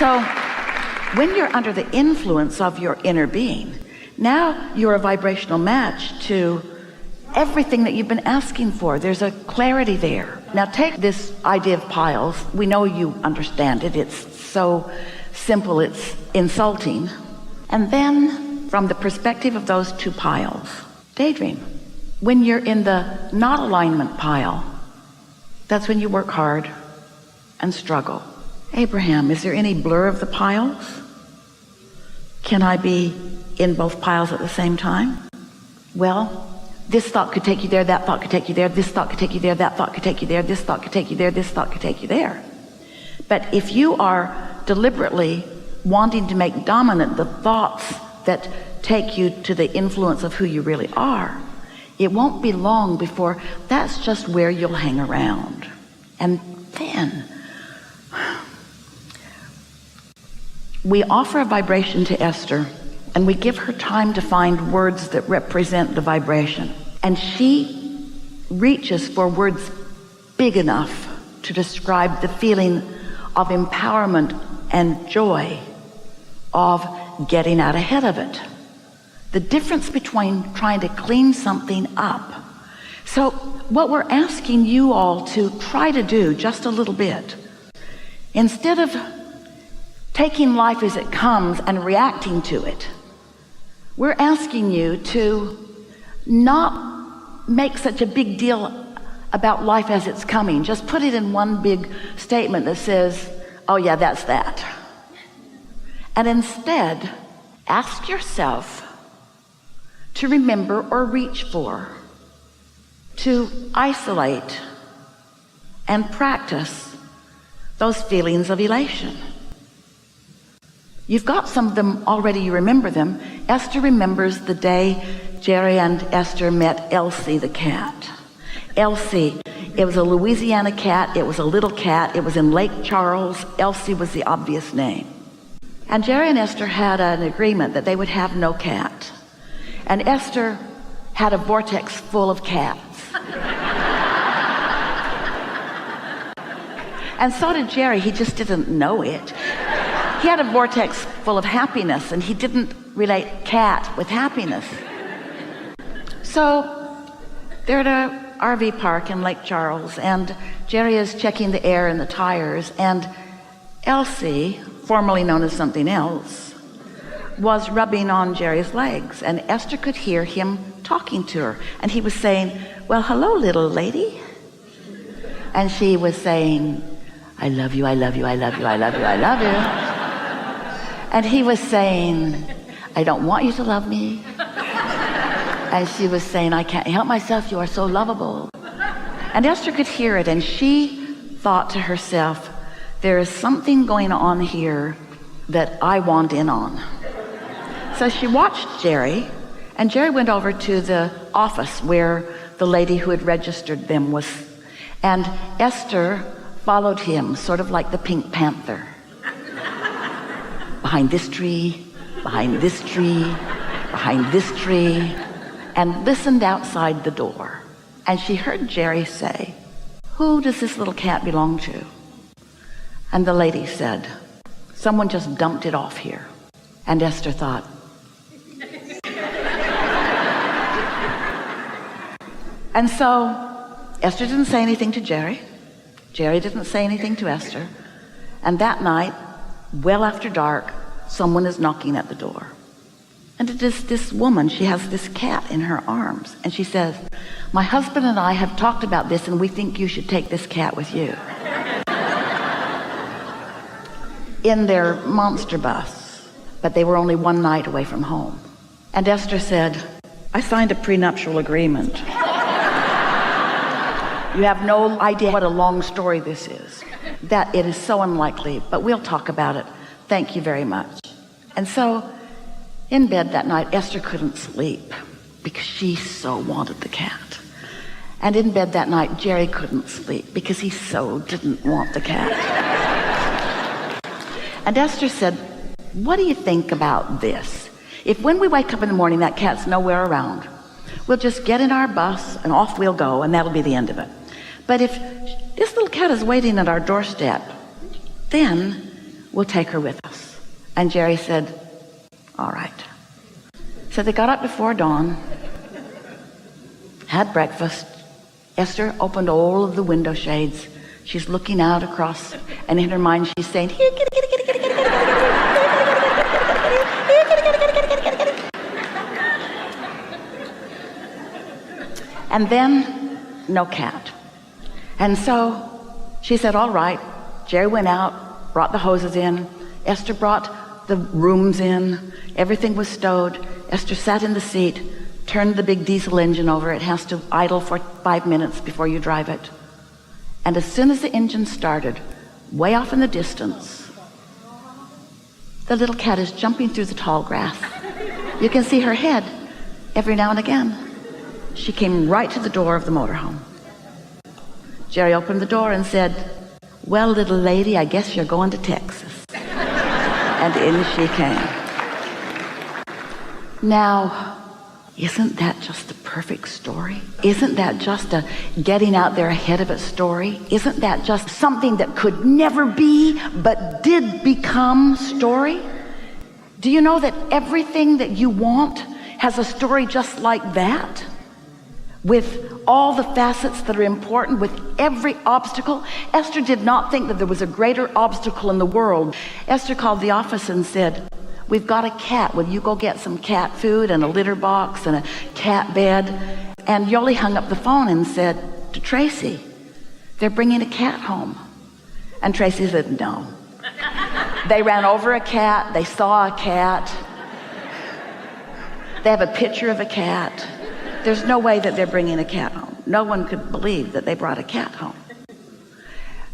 So when you're under the influence of your inner being, now you're a vibrational match to everything that you've been asking for. There's a clarity there. Now take this idea of piles. We know you understand it. It's so simple, it's insulting. And then from the perspective of those two piles, daydream. When you're in the not alignment pile, that's when you work hard and struggle. Abraham, is there any blur of the piles? Can I be in both piles at the same time? Well, this thought could take you there, that thought could take you there, this thought could take you there, that thought could take you there, this thought could take you there, this thought could take you there. But if you are deliberately wanting to make dominant the thoughts that take you to the influence of who you really are, it won't be long before that's just where you'll hang around. And then we offer a vibration to Esther, and we give her time to find words that represent the vibration. And she reaches for words big enough to describe the feeling of empowerment and joy of getting out ahead of it. The difference between trying to clean something up. So what we're asking you all to try to do just a little bit, instead of taking life as it comes and reacting to it, we're asking you to not make such a big deal about life as it's coming. Just put it in one big statement that says, oh yeah, that's that. And instead, ask yourself to remember or reach for, to isolate and practice those feelings of elation. You've got some of them already, you remember them. Esther remembers the day Jerry and Esther met Elsie the cat. Elsie, it was a Louisiana cat, it was a little cat, it was in Lake Charles. Elsie was the obvious name. And Jerry and Esther had an agreement that they would have no cat. And Esther had a vortex full of cats. And so did Jerry, he just didn't know it. He had a vortex full of happiness, and he didn't relate cat with happiness. So they're at a RV park in Lake Charles, and Jerry is checking the air and the tires, and Elsie, formerly known as something else, was rubbing on Jerry's legs, and Esther could hear him talking to her, and he was saying, well, hello, little lady. And she was saying, I love you, I love you, I love you, I love you, I love you. And he was saying, I don't want you to love me. And she was saying, I can't help myself, you are so lovable. And Esther could hear it, and she thought to herself, there is something going on here that I want in on. So she watched Jerry, and Jerry went over to the office where the lady who had registered them was, and Esther followed him, sort of like the Pink Panther. Behind this tree, behind this tree, behind this tree, and listened outside the door. And she heard Jerry say, who does this little cat belong to? And the lady said, someone just dumped it off here. And Esther thought, and so Esther didn't say anything to Jerry. Jerry didn't say anything to Esther. And that night, well after dark, someone is knocking at the door. And it is this woman. She has this cat in her arms. And she says, my husband and I have talked about this, and we think you should take this cat with you. In their monster bus. But they were only one night away from home. And Esther said, I signed a prenuptial agreement. You have no idea what a long story this is. That it is so unlikely, but we'll talk about it. Thank you very much. And so in bed that night, Esther couldn't sleep because she so wanted the cat. And in bed that night, Jerry couldn't sleep because he so didn't want the cat. And Esther said, what do you think about this? If when we wake up in the morning, that cat's nowhere around, we'll just get in our bus and off we'll go, and that'll be the end of it. But if this little cat is waiting at our doorstep, then we'll take her with us. And Jerry said, all right. So they got up before dawn, had breakfast. Esther opened all of the window shades. She's looking out across, and in her mind she's saying, here, kitty, kitty, kitty, kitty, kitty, kitty, kitty, kitty. And then no cat. And so she said, all right. Jerry went out, brought the hoses in. Esther brought the rooms in. Everything was stowed. Esther sat in the seat, turned the big diesel engine over. It has to idle for 5 minutes before you drive it. And as soon as the engine started, way off in the distance, the little cat is jumping through the tall grass. You can see her head every now and again. She came right to the door of the motorhome. Jerry opened the door and said, well, little lady, I guess you're going to Texas. And in she came. Now, isn't that just the perfect story? Isn't that just a getting out there ahead of it story? Isn't that just something that could never be but did become story? Do you know that everything that you want has a story just like that? With all the facets that are important, with every obstacle. Esther did not think that there was a greater obstacle in the world. Esther called the office and said, we've got a cat. Will you go get some cat food and a litter box and a cat bed? And Yoli hung up the phone and said to Tracy, they're bringing a cat home. And Tracy said, no. They ran over a cat. They saw a cat. They have a picture of a cat. There's no way that they're bringing a cat home. No one could believe that they brought a cat home.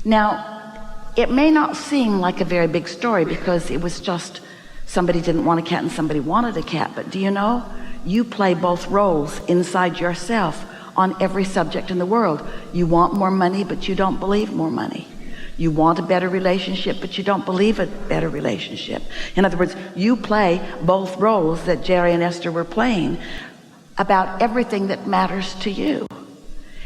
Now, it may not seem like a very big story because it was just somebody didn't want a cat and somebody wanted a cat. But do you know, you play both roles inside yourself on every subject in the world. You want more money, but you don't believe more money. You want a better relationship, but you don't believe a better relationship. In other words, you play both roles that Jerry and Esther were playing about everything that matters to you.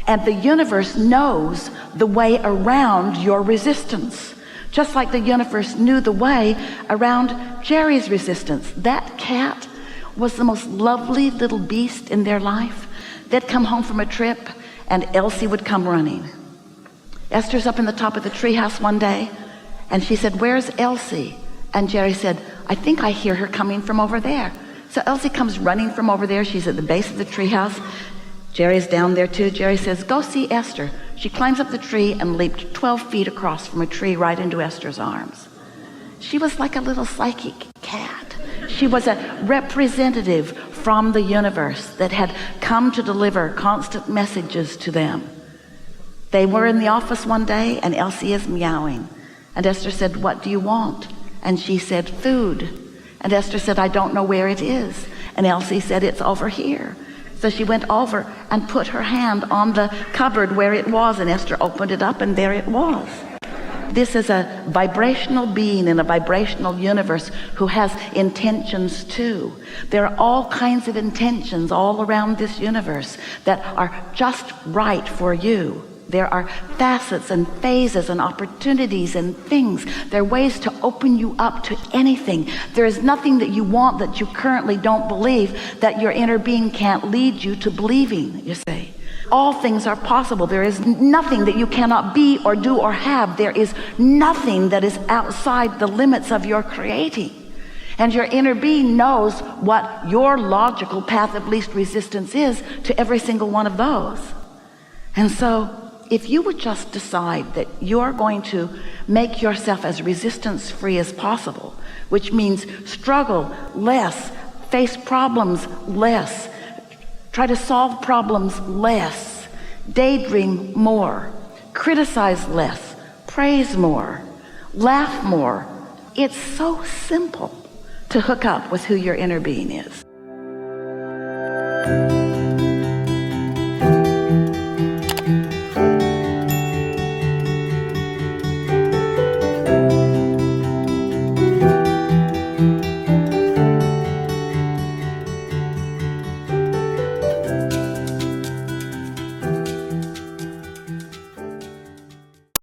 And the universe knows the way around your resistance, just like the universe knew the way around Jerry's resistance. That cat was the most lovely little beast in their life. They'd come home from a trip and Elsie would come running. Esther's up in the top of the treehouse one day and she said, where's Elsie? And Jerry said, I think I hear her coming from over there. So Elsie comes running from over there. She's at the base of the treehouse. Jerry's down there too. Jerry says, go see Esther. She climbs up the tree and leaped 12 feet across from a tree right into Esther's arms. She was like a little psychic cat. She was a representative from the universe that had come to deliver constant messages to them. They were in the office one day and Elsie is meowing. And Esther said, what do you want? And she said, food. And Esther said, I don't know where it is. And Elsie said, it's over here. So she went over and put her hand on the cupboard where it was, and Esther opened it up and there it was. This is a vibrational being in a vibrational universe who has intentions too. There are all kinds of intentions all around this universe that are just right for you. There are facets and phases and opportunities and things. There are ways to open you up to anything. There is nothing that you want that you currently don't believe that your inner being can't lead you to believing, you see. All things are possible. There is nothing that you cannot be or do or have. There is nothing that is outside the limits of your creating. And your inner being knows what your logical path of least resistance is to every single one of those. And so, if you would just decide that you're going to make yourself as resistance-free as possible, which means struggle less, face problems less, try to solve problems less, daydream more, criticize less, praise more, laugh more. It's so simple to hook up with who your inner being is.